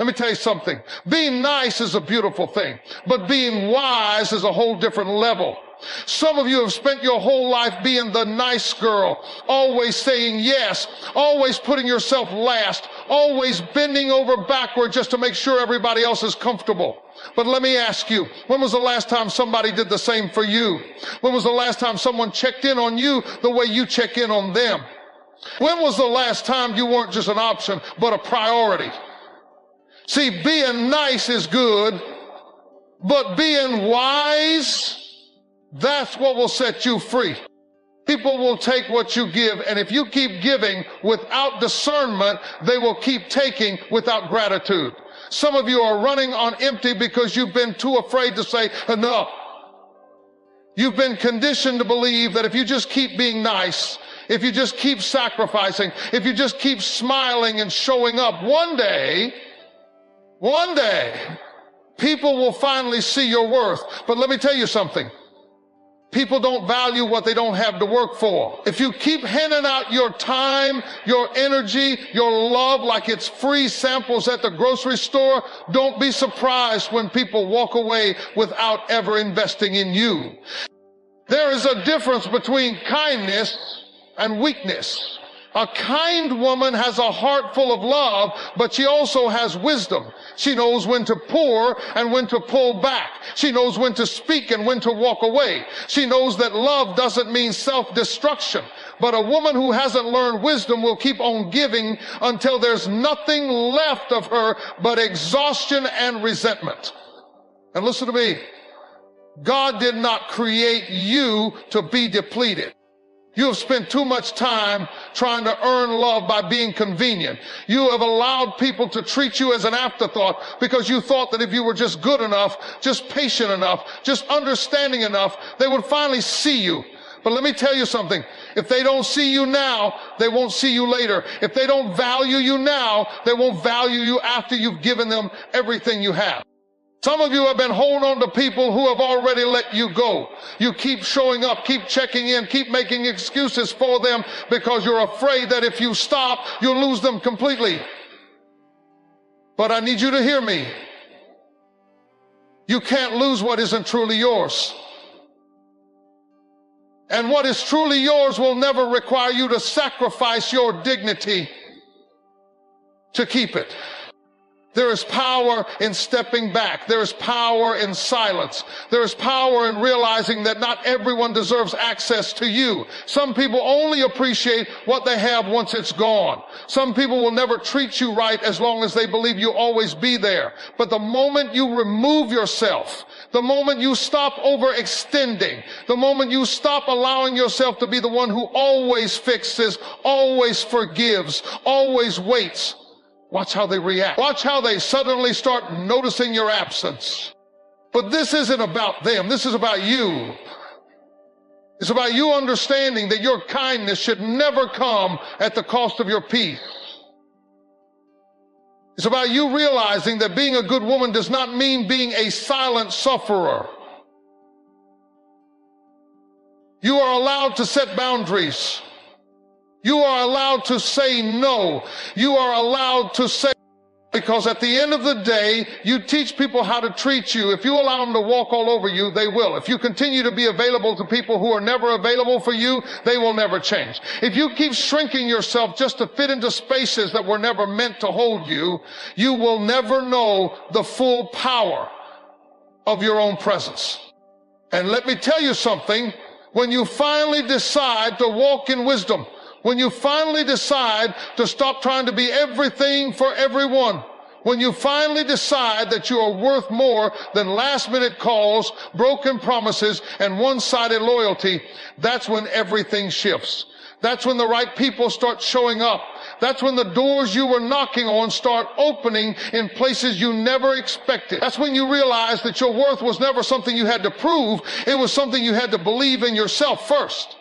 Let me tell you something. Being nice is a beautiful thing, but being wise is a whole different level. Some of you have spent your whole life being the nice girl, always saying yes, always putting yourself last, always bending over backward just to make sure everybody else is comfortable. But let me ask you, when was the last time somebody did the same for you? When was the last time someone checked in on you the way you check in on them? When was the last time you weren't just an option, but a priority? See, being nice is good, but being wise, that's what will set you free. People will take what you give, and if you keep giving without discernment, they will keep taking without gratitude. Some of you are running on empty because you've been too afraid to say enough. You've been conditioned to believe that if you just keep being nice, if you just keep sacrificing, if you just keep smiling and showing up, one day, people will finally see your worth. But let me tell you something. People don't value what they don't have to work for. If you keep handing out your time, your energy, your love like it's free samples at the grocery store, don't be surprised when people walk away without ever investing in you. There is a difference between kindness and weakness. A kind woman has a heart full of love, but she also has wisdom. She knows when to pour and when to pull back. She knows when to speak and when to walk away. She knows that love doesn't mean self-destruction. But a woman who hasn't learned wisdom will keep on giving until there's nothing left of her but exhaustion and resentment. And listen to me. God did not create you to be depleted. You have spent too much time trying to earn love by being convenient. You have allowed people to treat you as an afterthought because you thought that if you were just good enough, just patient enough, just understanding enough, they would finally see you. But let me tell you something. If they don't see you now, they won't see you later. If they don't value you now, they won't value you after you've given them everything you have. Some of you have been holding on to people who have already let you go. You keep showing up, keep checking in, keep making excuses for them because you're afraid that if you stop, you'll lose them completely. But I need you to hear me. You can't lose what isn't truly yours. And what is truly yours will never require you to sacrifice your dignity to keep it. There is power in stepping back. There is power in silence. There is power in realizing that not everyone deserves access to you. Some people only appreciate what they have once it's gone. Some people will never treat you right as long as they believe you'll always be there. But the moment you remove yourself, the moment you stop overextending, the moment you stop allowing yourself to be the one who always fixes, always forgives, always waits, watch how they react. Watch how they suddenly start noticing your absence. But this isn't about them. This is about you. It's about you understanding that your kindness should never come at the cost of your peace. It's about you realizing that being a good woman does not mean being a silent sufferer. You are allowed to set boundaries. You are allowed to say no. You are allowed to say, because at the end of the day, you teach people how to treat you. If you allow them to walk all over you, they will. If you continue to be available to people who are never available for you, they will never change. If you keep shrinking yourself just to fit into spaces that were never meant to hold you, you will never know the full power of your own presence. And let me tell you something, when you finally decide to walk in wisdom, when you finally decide to stop trying to be everything for everyone, when you finally decide that you are worth more than last-minute calls, broken promises, and one-sided loyalty, that's when everything shifts. That's when the right people start showing up. That's when the doors you were knocking on start opening in places you never expected. That's when you realize that your worth was never something you had to prove. It was something you had to believe in yourself first.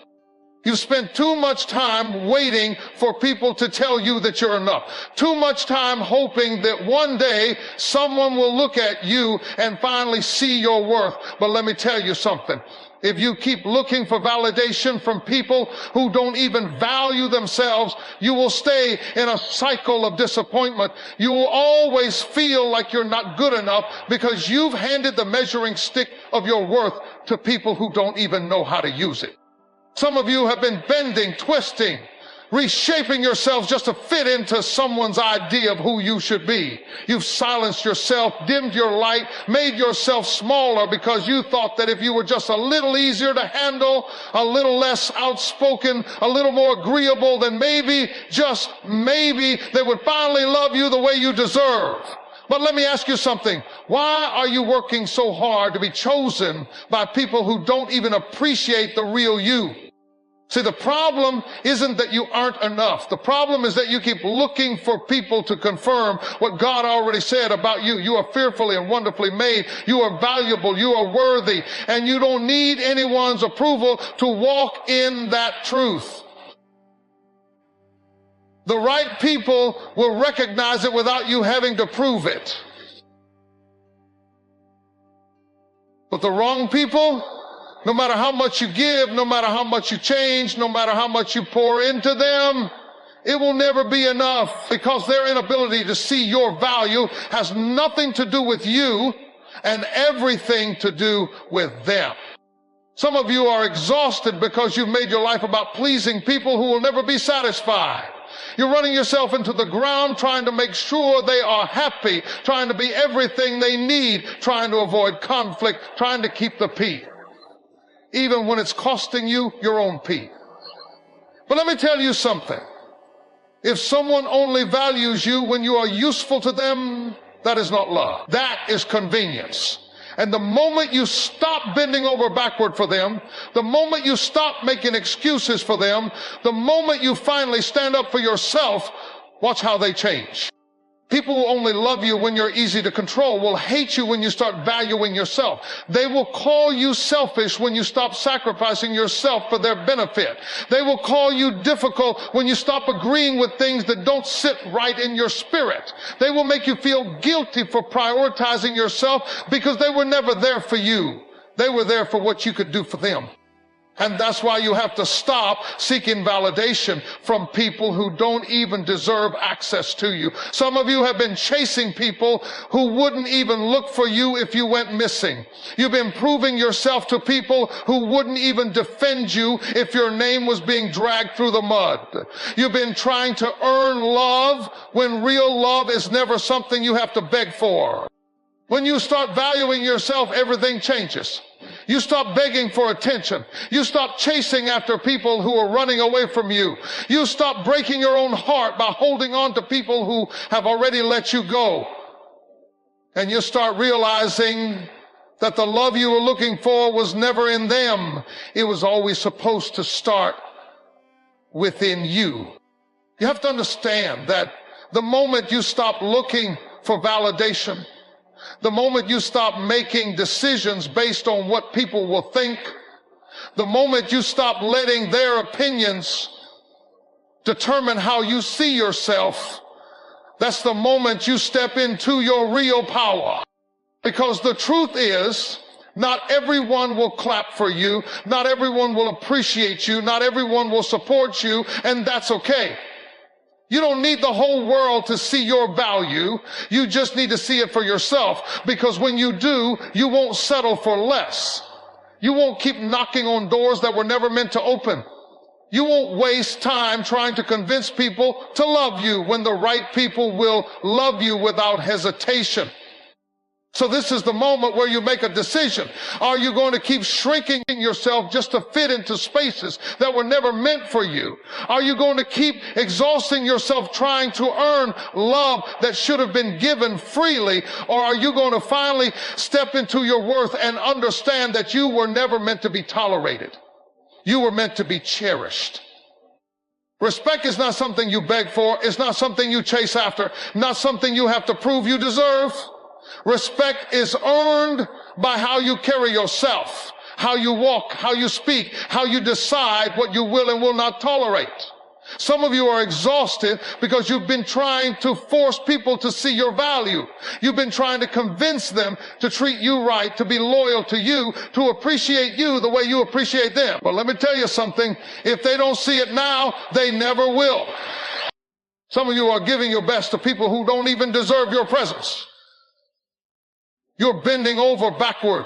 You've spent too much time waiting for people to tell you that you're enough. Too much time hoping that one day someone will look at you and finally see your worth. But let me tell you something. if you keep looking for validation from people who don't even value themselves, you will stay in a cycle of disappointment. You will always feel like you're not good enough because you've handed the measuring stick of your worth to people who don't even know how to use it. Some of you have been bending, twisting, reshaping yourselves just to fit into someone's idea of who you should be. You've silenced yourself, dimmed your light, made yourself smaller because you thought that if you were just a little easier to handle, a little less outspoken, a little more agreeable, then maybe, just maybe, they would finally love you the way you deserve. But let me ask you something. Why are you working so hard to be chosen by people who don't even appreciate the real you? See, the problem isn't that you aren't enough. The problem is that you keep looking for people to confirm what God already said about you. You are fearfully and wonderfully made. You are valuable. You are worthy. And you don't need anyone's approval to walk in that truth. The right people will recognize it without you having to prove it. But the wrong people, no matter how much you give, no matter how much you change, no matter how much you pour into them, it will never be enough because their inability to see your value has nothing to do with you and everything to do with them. Some of you are exhausted because you've made your life about pleasing people who will never be satisfied. You're running yourself into the ground trying to make sure they are happy, trying to be everything they need, trying to avoid conflict, trying to keep the peace, even when it's costing you your own peace. But let me tell you something. If someone only values you when you are useful to them, that is not love. That is convenience. And the moment you stop bending over backward for them, the moment you stop making excuses for them, the moment you finally stand up for yourself, watch how they change. People who only love you when you're easy to control will hate you when you start valuing yourself. They will call you selfish when you stop sacrificing yourself for their benefit. They will call you difficult when you stop agreeing with things that don't sit right in your spirit. They will make you feel guilty for prioritizing yourself because they were never there for you. They were there for what you could do for them. And that's why you have to stop seeking validation from people who don't even deserve access to you. Some of you have been chasing people who wouldn't even look for you if you went missing. You've been proving yourself to people who wouldn't even defend you if your name was being dragged through the mud. You've been trying to earn love when real love is never something you have to beg for. When you start valuing yourself, everything changes. You stop begging for attention. You stop chasing after people who are running away from you. You stop breaking your own heart by holding on to people who have already let you go. And you start realizing that the love you were looking for was never in them. It was always supposed to start within you. You have to understand that the moment you stop looking for validation, the moment you stop making decisions based on what people will think, the moment you stop letting their opinions determine how you see yourself, that's the moment you step into your real power. Because the truth is, not everyone will clap for you, not everyone will appreciate you, not everyone will support you, and that's okay. You don't need the whole world to see your value. You just need to see it for yourself. Because when you do, you won't settle for less. You won't keep knocking on doors that were never meant to open. You won't waste time trying to convince people to love you when the right people will love you without hesitation. So this is the moment where you make a decision. Are you going to keep shrinking yourself just to fit into spaces that were never meant for you? Are you going to keep exhausting yourself trying to earn love that should have been given freely? Or are you going to finally step into your worth and understand that you were never meant to be tolerated? You were meant to be cherished. Respect is not something you beg for. It's not something you chase after. Not something you have to prove you deserve. Respect is earned by how you carry yourself, how you walk, how you speak, how you decide what you will and will not tolerate. Some of you are exhausted because you've been trying to force people to see your value. You've been trying to convince them to treat you right, to be loyal to you, to appreciate you the way you appreciate them. But let me tell you something. If they don't see it now, they never will. Some of you are giving your best to people who don't even deserve your presence. You're bending over backward,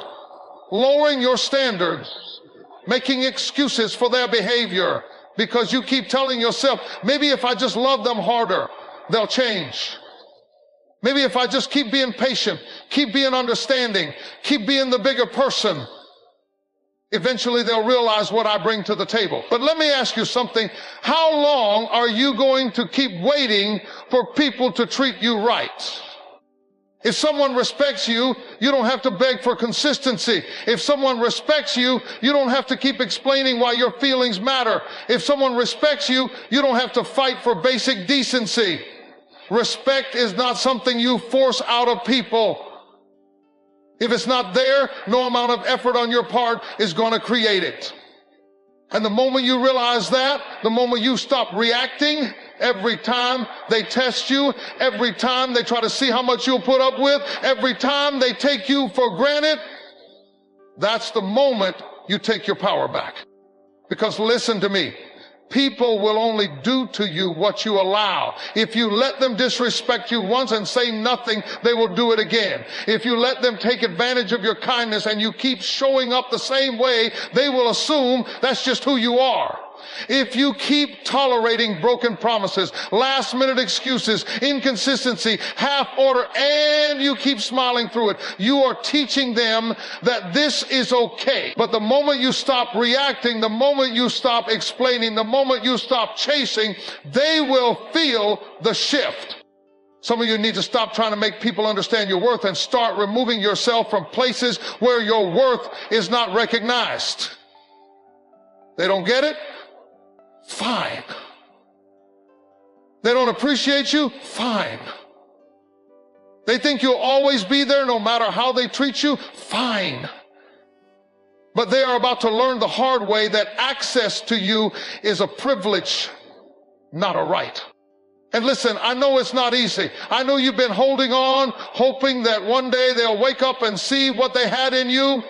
lowering your standards, making excuses for their behavior, because you keep telling yourself, maybe if I just love them harder, they'll change. Maybe if I just keep being patient, keep being understanding, keep being the bigger person, eventually they'll realize what I bring to the table. But let me ask you something. How long are you going to keep waiting for people to treat you right? If someone respects you, you don't have to beg for consistency. If someone respects you, you don't have to keep explaining why your feelings matter. If someone respects you, you don't have to fight for basic decency. Respect is not something you force out of people. If it's not there, no amount of effort on your part is going to create it. And the moment you realize that, the moment you stop reacting every time they test you, every time they try to see how much you'll put up with, every time they take you for granted, that's the moment you take your power back. Because listen to me, people will only do to you what you allow. If you let them disrespect you once and say nothing, they will do it again. If you let them take advantage of your kindness and you keep showing up the same way, they will assume that's just who you are. If you keep tolerating broken promises, last-minute excuses, inconsistency, half-order, and you keep smiling through it, you are teaching them that this is okay. But the moment you stop reacting, the moment you stop explaining, the moment you stop chasing, they will feel the shift. Some of you need to stop trying to make people understand your worth and start removing yourself from places where your worth is not recognized. They don't get it? Fine. They don't appreciate you? Fine. They think you'll always be there no matter how they treat you? Fine. But they are about to learn the hard way that access to you is a privilege, not a right. And listen, I know it's not easy. I know you've been holding on, hoping that one day they'll wake up and see what they had in you.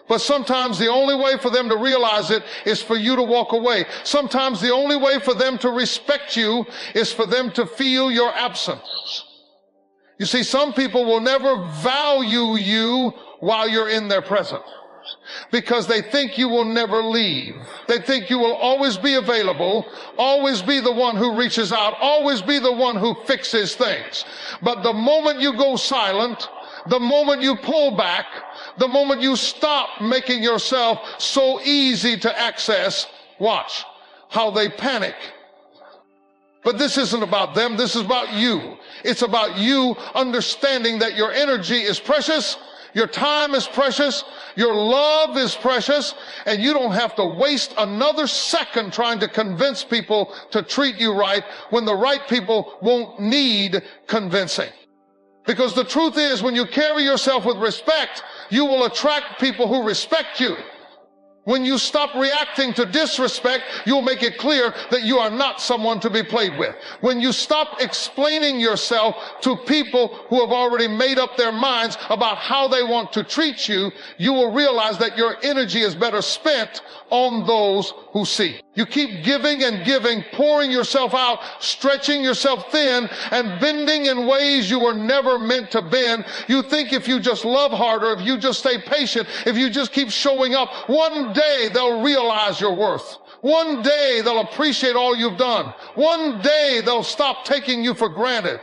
But sometimes the only way for them to realize it is for you to walk away. Sometimes the only way for them to respect you is for them to feel your absence. You see, some people will never value you while you're in their presence because they think you will never leave. They think you will always be available, always be the one who reaches out, always be the one who fixes things. But the moment you go silent, the moment you pull back, the moment you stop making yourself so easy to access, watch how they panic. But this isn't about them. This is about you. It's about you understanding that your energy is precious, your time is precious, your love is precious, and you don't have to waste another second trying to convince people to treat you right when the right people won't need convincing. Because the truth is, when you carry yourself with respect, you will attract people who respect you. When you stop reacting to disrespect, you'll make it clear that you are not someone to be played with. When you stop explaining yourself to people who have already made up their minds about how they want to treat you, you will realize that your energy is better spent on those who see. You keep giving and giving, pouring yourself out, stretching yourself thin, and bending in ways you were never meant to bend. You think if you just love harder, if you just stay patient, if you just keep showing up, one day they'll realize your worth. One day they'll appreciate all you've done. One day they'll stop taking you for granted.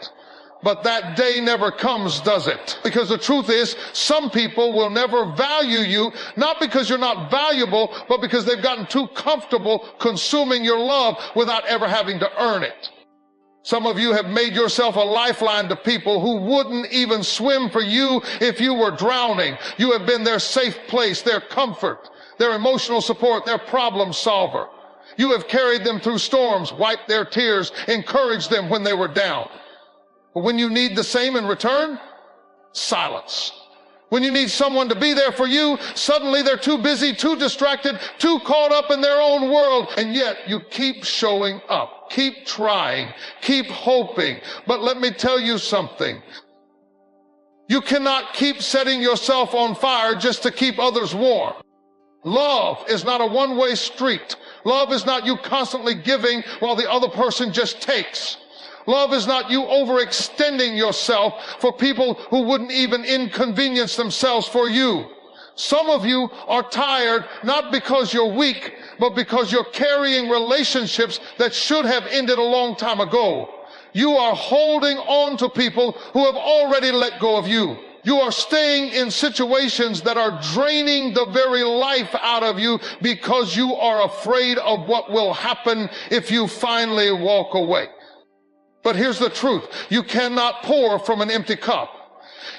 But that day never comes, does it? Because the truth is, some people will never value you, not because you're not valuable, but because they've gotten too comfortable consuming your love without ever having to earn it. Some of you have made yourself a lifeline to people who wouldn't even swim for you if you were drowning. You have been their safe place, their comfort, their emotional support, their problem solver. You have carried them through storms, wiped their tears, encouraged them when they were down. But when you need the same in return, silence. When you need someone to be there for you, suddenly they're too busy, too distracted, too caught up in their own world. And yet you keep showing up, keep trying, keep hoping. But let me tell you something. You cannot keep setting yourself on fire just to keep others warm. Love is not a one-way street. Love is not you constantly giving while the other person just takes. Love is not you overextending yourself for people who wouldn't even inconvenience themselves for you. Some of you are tired not because you're weak, but because you're carrying relationships that should have ended a long time ago. You are holding on to people who have already let go of you. You are staying in situations that are draining the very life out of you because you are afraid of what will happen if you finally walk away. But here's the truth. You cannot pour from an empty cup.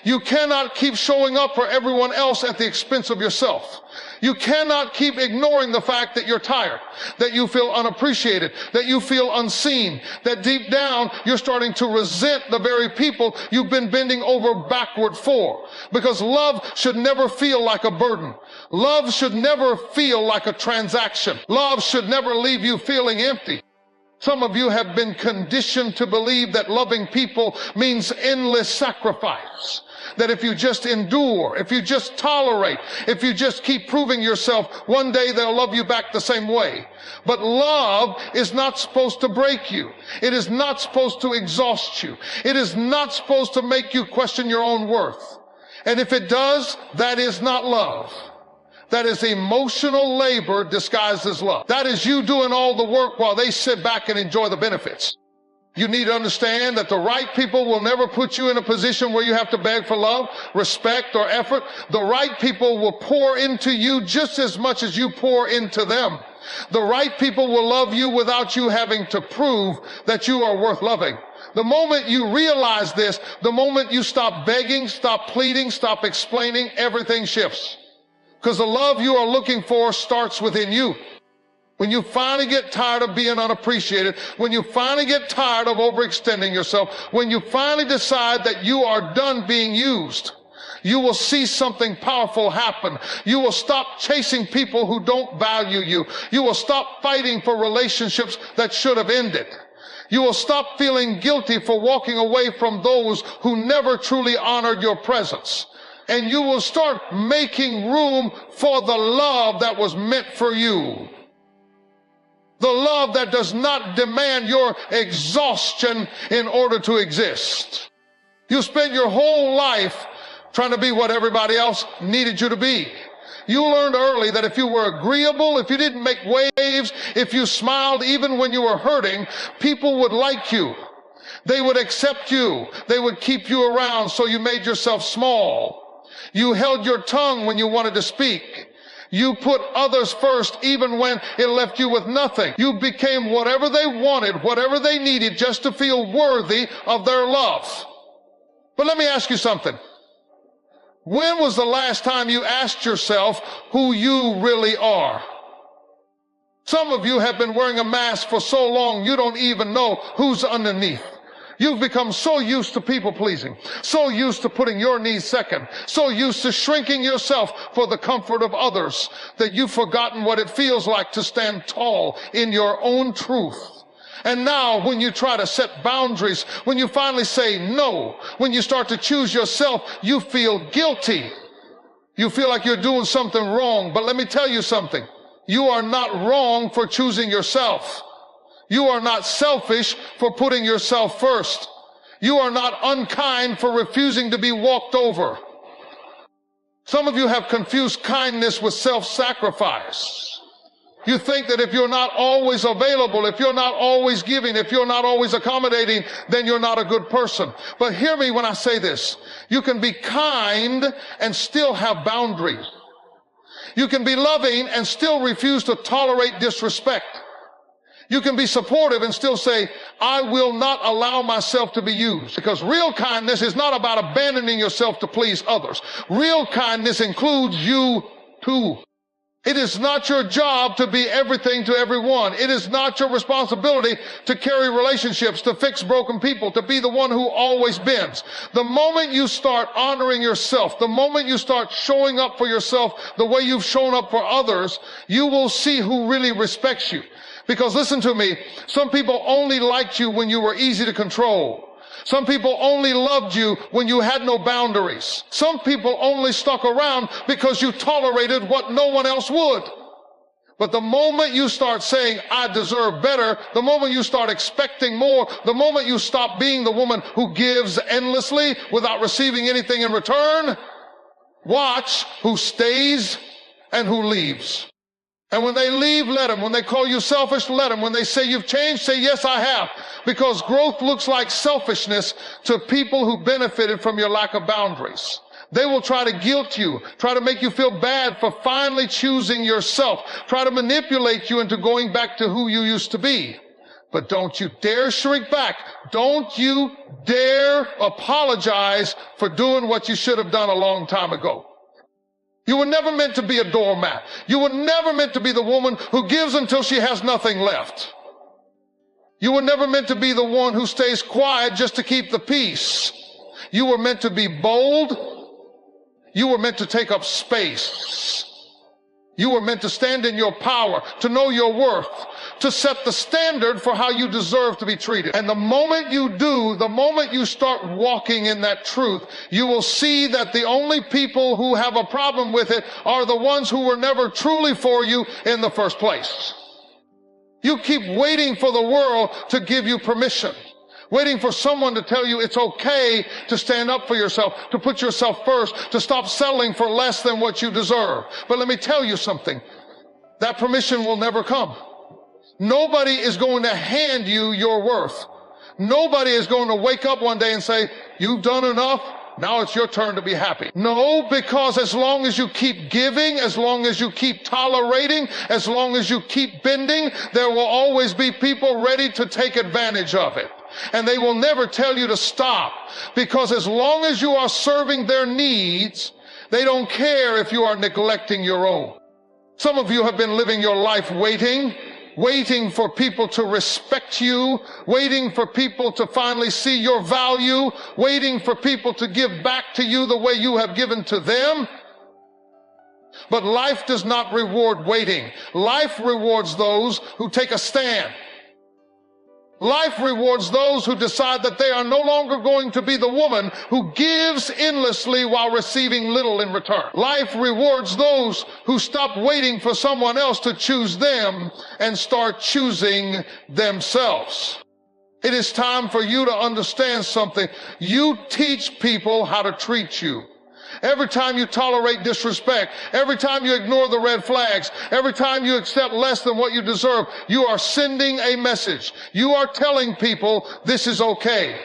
You cannot keep showing up for everyone else at the expense of yourself. You cannot keep ignoring the fact that you're tired, that you feel unappreciated, that you feel unseen, that deep down you're starting to resent the very people you've been bending over backward for. Because love should never feel like a burden. Love should never feel like a transaction. Love should never leave you feeling empty. Some of you have been conditioned to believe that loving people means endless sacrifice. That if you just endure, if you just tolerate, if you just keep proving yourself, one day they'll love you back the same way. But love is not supposed to break you. It is not supposed to exhaust you. It is not supposed to make you question your own worth. And if it does, that is not love. That is emotional labor disguised as love. That is you doing all the work while they sit back and enjoy the benefits. You need to understand that the right people will never put you in a position where you have to beg for love, respect, or effort. The right people will pour into you just as much as you pour into them. The right people will love you without you having to prove that you are worth loving. The moment you realize this, the moment you stop begging, stop pleading, stop explaining, everything shifts. Because the love you are looking for starts within you. When you finally get tired of being unappreciated, when you finally get tired of overextending yourself, when you finally decide that you are done being used, you will see something powerful happen. You will stop chasing people who don't value you. You will stop fighting for relationships that should have ended. You will stop feeling guilty for walking away from those who never truly honored your presence. And you will start making room for the love that was meant for you. The love that does not demand your exhaustion in order to exist. You spent your whole life trying to be what everybody else needed you to be. You learned early that if you were agreeable, if you didn't make waves, if you smiled even when you were hurting, people would like you. They would accept you. They would keep you around, so you made yourself small. You held your tongue when you wanted to speak. You put others first even when it left you with nothing. You became whatever they wanted, whatever they needed just to feel worthy of their love. But let me ask you something. When was the last time you asked yourself who you really are? Some of you have been wearing a mask for so long you don't even know who's underneath. You've become so used to people pleasing, so used to putting your needs second, so used to shrinking yourself for the comfort of others that you've forgotten what it feels like to stand tall in your own truth. And now when you try to set boundaries, when you finally say no, when you start to choose yourself, you feel guilty. You feel like you're doing something wrong. But let me tell you something. You are not wrong for choosing yourself. You are not selfish for putting yourself first. You are not unkind for refusing to be walked over. Some of you have confused kindness with self-sacrifice. You think that if you're not always available, if you're not always giving, if you're not always accommodating, then you're not a good person. But hear me when I say this. You can be kind and still have boundaries. You can be loving and still refuse to tolerate disrespect. You can be supportive and still say, I will not allow myself to be used. Because real kindness is not about abandoning yourself to please others. Real kindness includes you too. It is not your job to be everything to everyone. It is not your responsibility to carry relationships, to fix broken people, to be the one who always bends. The moment you start honoring yourself, the moment you start showing up for yourself the way you've shown up for others, you will see who really respects you. Because listen to me, some people only liked you when you were easy to control. Some people only loved you when you had no boundaries. Some people only stuck around because you tolerated what no one else would. But the moment you start saying, I deserve better, the moment you start expecting more, the moment you stop being the woman who gives endlessly without receiving anything in return, watch who stays and who leaves. And when they leave, let them. When they call you selfish, let them. When they say you've changed, say, yes, I have. Because growth looks like selfishness to people who benefited from your lack of boundaries. They will try to guilt you, try to make you feel bad for finally choosing yourself, try to manipulate you into going back to who you used to be. But don't you dare shrink back. Don't you dare apologize for doing what you should have done a long time ago. You were never meant to be a doormat. You were never meant to be the woman who gives until she has nothing left. You were never meant to be the one who stays quiet just to keep the peace. You were meant to be bold. You were meant to take up space. You were meant to stand in your power, to know your worth, to set the standard for how you deserve to be treated. And the moment you do, the moment you start walking in that truth, you will see that the only people who have a problem with it are the ones who were never truly for you in the first place. You keep waiting for the world to give you permission, waiting for someone to tell you it's okay to stand up for yourself, to put yourself first, to stop settling for less than what you deserve. But let me tell you something. That permission will never come. Nobody is going to hand you your worth. Nobody is going to wake up one day and say, you've done enough. Now it's your turn to be happy. No, because as long as you keep giving, as long as you keep tolerating, as long as you keep bending, there will always be people ready to take advantage of it. And they will never tell you to stop, because as long as you are serving their needs, they don't care if you are neglecting your own. Some of you have been living your life waiting for people to respect you, waiting for people to finally see your value, waiting for people to give back to you the way you have given to them. But life does not reward waiting. Life rewards those who take a stand. Life rewards those who decide that they are no longer going to be the woman who gives endlessly while receiving little in return. Life rewards those who stop waiting for someone else to choose them and start choosing themselves. It is time for you to understand something. You teach people how to treat you. Every time you tolerate disrespect, every time you ignore the red flags, every time you accept less than what you deserve, you are sending a message. You are telling people, this is okay.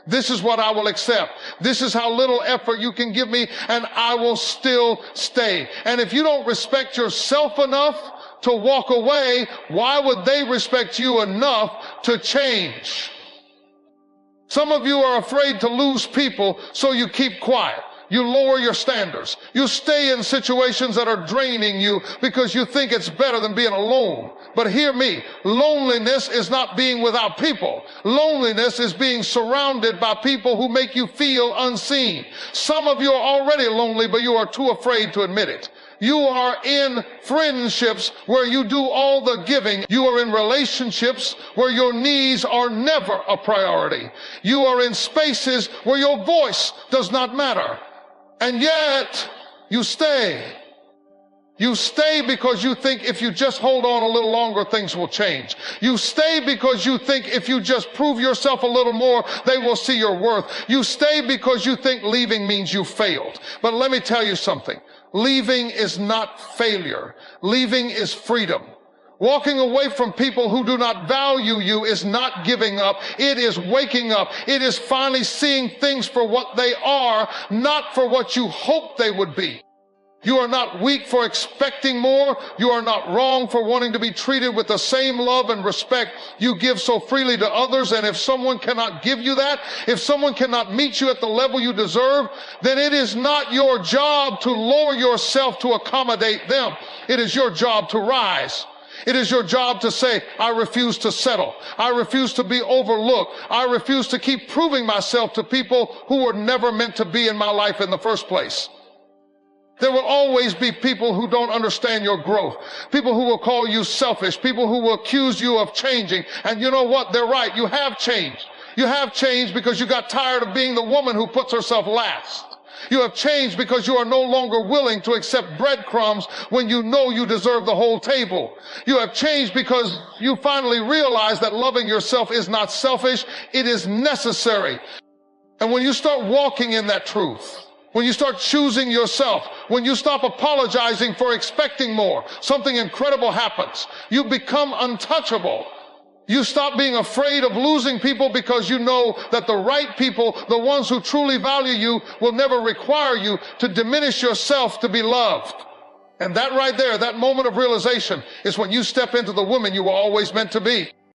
This is what I will accept. This is how little effort you can give me, and I will still stay. And if you don't respect yourself enough to walk away, why would they respect you enough to change? Some of you are afraid to lose people, so you keep quiet. You lower your standards. You stay in situations that are draining you because you think it's better than being alone. But hear me, loneliness is not being without people. Loneliness is being surrounded by people who make you feel unseen. Some of you are already lonely, but you are too afraid to admit it. You are in friendships where you do all the giving. You are in relationships where your needs are never a priority. You are in spaces where your voice does not matter. And yet, you stay. You stay because you think if you just hold on a little longer, things will change. You stay because you think if you just prove yourself a little more, they will see your worth. You stay because you think leaving means you failed. But let me tell you something. Leaving is not failure. Leaving is freedom. Walking away from people who do not value you is not giving up. It is waking up. It is finally seeing things for what they are, not for what you hoped they would be. You are not weak for expecting more. You are not wrong for wanting to be treated with the same love and respect you give so freely to others. And if someone cannot give you that, if someone cannot meet you at the level you deserve, then it is not your job to lower yourself to accommodate them. It is your job to rise. It is your job to say, I refuse to settle. I refuse to be overlooked. I refuse to keep proving myself to people who were never meant to be in my life in the first place. There will always be people who don't understand your growth, people who will call you selfish, people who will accuse you of changing. And you know what? They're right. You have changed. You have changed because you got tired of being the woman who puts herself last. You have changed because you are no longer willing to accept breadcrumbs when you know you deserve the whole table. You have changed because you finally realize that loving yourself is not selfish. It is necessary. And when you start walking in that truth, when you start choosing yourself, when you stop apologizing for expecting more, something incredible happens. You become untouchable. You stop being afraid of losing people because you know that the right people, the ones who truly value you, will never require you to diminish yourself to be loved. And that right there, that moment of realization, is when you step into the woman you were always meant to be.